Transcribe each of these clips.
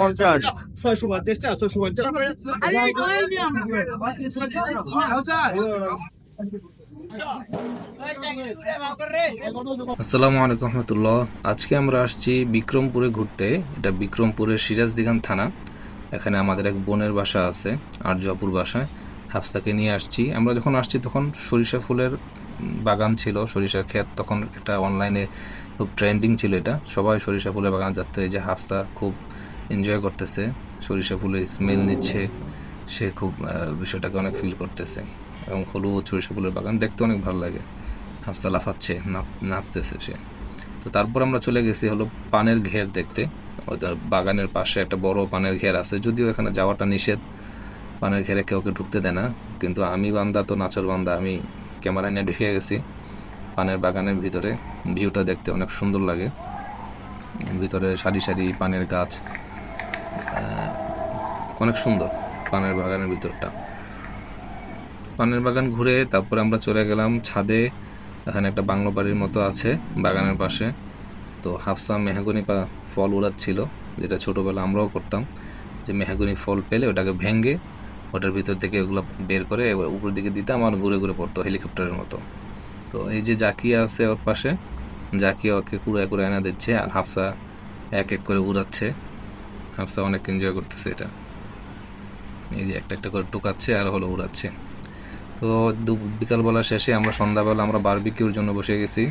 পঞ্চাশ। আসসালামু আলাইকুম রহমতুল্লাহ। আজকে আমরা আসছি বিক্রমপুরে ঘুরতে। এটা বিক্রমপুরের সিরাজদিগান থানা। এখানে আমাদের এক বোনের বাসা আছে, আরজাপুর বাসায়। হাফসাকে নিয়ে আসছি। আমরা যখন আসছি তখন সরিষা ফুলের বাগান ছিল, সরিষার ক্ষেত। তখন একটা অনলাইনে খুব ট্রেন্ডিং ছিল, এটা সবাই সরিষা ফুলের বাগান যাচ্ছে। এই যে হাফসা খুব এনজয় করতেছে, সরিষা ফুলের স্মেল নিচ্ছে। সে খুব বিষয়টাকে অনেক ফিল করতেছে। এবং হলুদ সরিষা ফুলের বাগান দেখতে অনেক ভালো লাগে। হাফসা লাফাচ্ছে, নাচতেছে সে। তো তারপর আমরা চলে গেছি হলো পানের ঘের দেখতে। ওদের বাগানের পাশে একটা বড় পানের ঘের আছে, যদিও এখানে যাওয়াটা নিষেধ। পানের ঘেরে কেউ ঢুকতে দেয় না, কিন্তু আমি বান্দা তো নাচর বান্দা, আমি ক্যামেরা নিয়ে ঢুকে গেছি পানের বাগানের ভিতরে। ভিউটা দেখতে অনেক সুন্দর লাগে। ভিতরে সারি সারি পানের গাছ, অনেক সুন্দর পানের বাগানের ভিতরটা। পানের বাগান ঘুরে তারপরে আমরা চলে গেলাম ছাদে। এখানে একটা বাংলো বাড়ির মতো আছে বাগানের পাশে। তো হাফসা মেহগনি ফল উড়াচ্ছিল, যেটা ছোটবেলা আমরাও করতাম। যে মেহগনি ফল পেলে ওটাকে ভেঙে ওটার ভিতর থেকে ওগুলো বের করে উপর দিকে দিতাম, আর ঘুরে ঘুরে পড়তো হেলিকপ্টারের মতো। তো এই যে জাকিয়া আছে ওর পাশে, জাকিয়া ওকে কুড়ায় কুড়ায় এনে দিচ্ছে, আর হাফসা এক এক করে উড়াচ্ছে। হাফসা অনেক এনজয় করতেছে এটা। এই যে একটা একটা করে টুকাচ্ছে আর হলো উড়াচ্ছে। তো বিকালবেলা শেষে আমরা সন্ধ্যাবেলা আমরা বারবিকিউর জন্য বসে গেছি।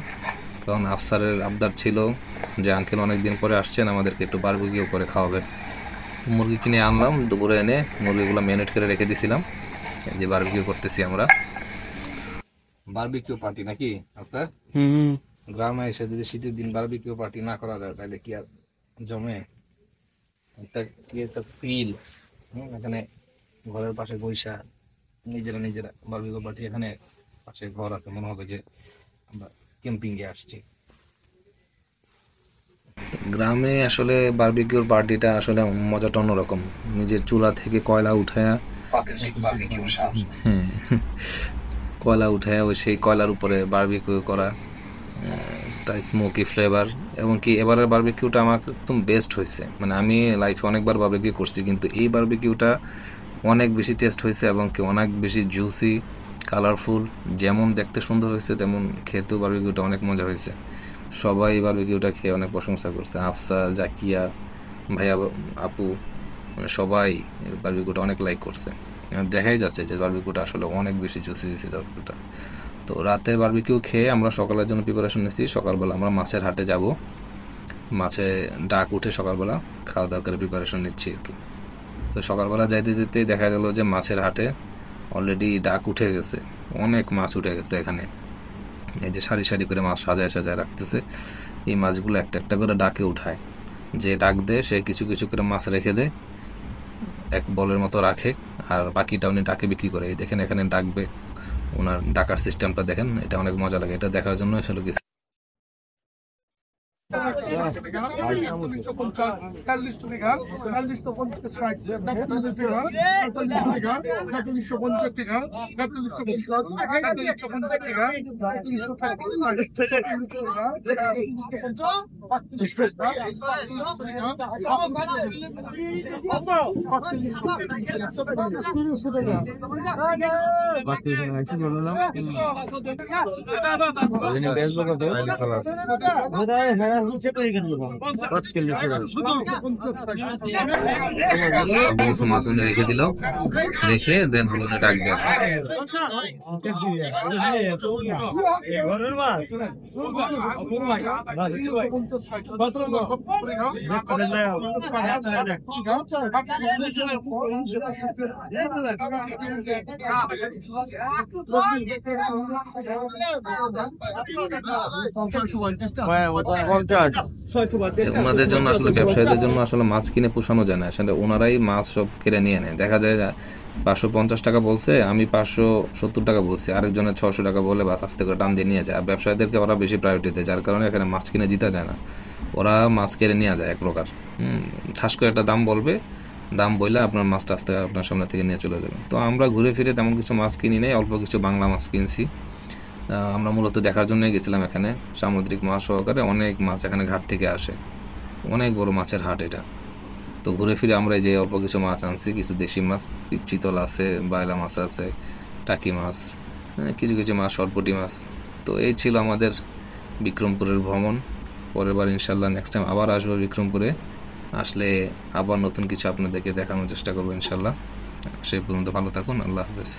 কারণ আফসারের আবদার ছিল যে আঙ্কেল অনেকদিন পরে আসছেন, আমাদেরকে একটু বারবিকিউ করে খাওয়াবেন। মুরগি কিনে আনলাম, দুপুরে এনে মুরগিগুলো ম্যারিনেট করে রেখে দিয়েছিলাম। যে বারবিকিউ করতেছি আমরা। বারবিকিউ পার্টি নাকি আফসার? গ্রামে এসে যদি শীতের দিন বারবিকিউ পার্টি না করা যায় তাহলে কি আর জমে? একটা কি একটা ফিল। এখানে ঘরের পাশে বৈশা নিজেরা নিজেরা বারবিকিউ পার্টি। এখানে পাশে ঘর আছে, মনে হবে যে আমরা ক্যাম্পিং এ আসছি। গ্রামে আসলে বারবিকিউর পার্টিটা আসলে মজাটা অন্যরকম। নিজের চুলা থেকে কয়লা উঠায়া, হ্যাঁ, কয়লা উঠায়া ওই সেই কয়লার উপরে বারবিকিউ করা, একটা স্মোকি ফ্লেভার। এবং কি এবারের বারবিকিউটা আমার একদম বেস্ট হয়েছে। মানে আমি লাইফে অনেকবার বারবিকিউ করছি, কিন্তু এই বারবিকিউটা অনেক বেশি টেস্ট হয়েছে এবং কি অনেক বেশি জুসি, কালারফুল। যেমন দেখতে সুন্দর হয়েছে তেমন খেতেও বারবিকিউটা অনেক মজা হয়েছে। সবাই বারবিকিউটা খেয়ে অনেক প্রশংসা করছে। আফসা, জাকিয়া, ভাইয়া, আপু, মানে সবাই বারবিকিউটা অনেক লাইক করছে। দেখাই যাচ্ছে যে বারবিকিউটা আসলে অনেক বেশি জুসি হয়েছে বারবিকিউটা। তো রাতে বারবিকিউ খেয়ে আমরা সকালের জন্য প্রিপারেশন নিচ্ছি। সকালবেলা আমরা মাছের হাটে যাব। মাছে ডাক উঠে সকালবেলা খাওয়া দাওয়া করে প্রিপারেশন নিচ্ছি আর কি। তো সকালবেলা যাইতে যেতে দেখা গেল যে মাছের হাটে অলরেডি ডাক উঠে গেছে, অনেক মাছ উঠে গেছে এখানে। এই যে সারি সারি করে মাছ সাজায় সাজায় রাখতেছে। এই মাছগুলো একটা একটা করে ডাকে উঠায়। যে ডাক দেয় সে কিছু কিছু করে মাছ রেখে দেয়, এক বলের মতো রাখে, আর বাকিটা উনি ডাকে বিক্রি করে। এই দেখেন এখানে ডাকবে, ওনার ডাকার সিস্টেমটা দেখেন, এটা অনেক মজা লাগে। এটা দেখার জন্য আসলে গেছি। কিছু মাছ উনি রেখে দিল, রেখে দেন হলো না ডাক দেন। ওনাদের জন্য আসলে ব্যবসায়ীদের জন্য আসলে মাছ কিনে পোষানো যায় না, আসলে ওনারাই মাছ সব কেড়ে নিয়ে নেয়। দেখা যায় 550 টাকা বলছে, আমি 570 টাকা বলছি, আরেকজনের 600 টাকা বলে বাস আস্তে করে টান দিয়ে নিয়ে যায়। আর ব্যবসায়ীদেরকে ওরা বেশি প্রায়োরিটি দেয়, যার কারণে এখানে মাছ কিনে জিতা যায় না। ওরা মাছ কেড়ে নিয়ে যায় এক প্রকার। ঠাস করে একটা দাম বলবে, দাম বইলে আপনার মাছটা আস্তে আপনার সামনে থেকে নিয়ে চলে যাবে। তো আমরা ঘুরে ফিরে তেমন কিছু মাছ কিনি নাই, অল্প কিছু বাংলা মাছ কিনছি। আমরা মূলত দেখার জন্যই গেছিলাম। এখানে সামুদ্রিক মাছ সহকারে অনেক মাছ এখানে ঘাট থেকে আসে। অনেক বড় মাছের হাট এটা। তো ঘুরে ফিরে আমরা এই যে অল্প কিছু মাছ আনছি, কিছু দেশি মাছ, চিতল আছে, বায়লা মাছ আছে, টাকি মাছ, কিছু কিছু মাছ, সরপুঁটি মাছ। তো এই ছিল আমাদের বিক্রমপুরের ভ্রমণ। পরের বার ইনশাল্লাহ নেক্সট টাইম আবার আসবো বিক্রমপুরে। আসলে আবার নতুন কিছু আপনাদেরকে দেখানোর চেষ্টা করবো ইনশাল্লাহ। সেই পর্যন্ত ভালো থাকুন, আল্লাহ হাফেজ।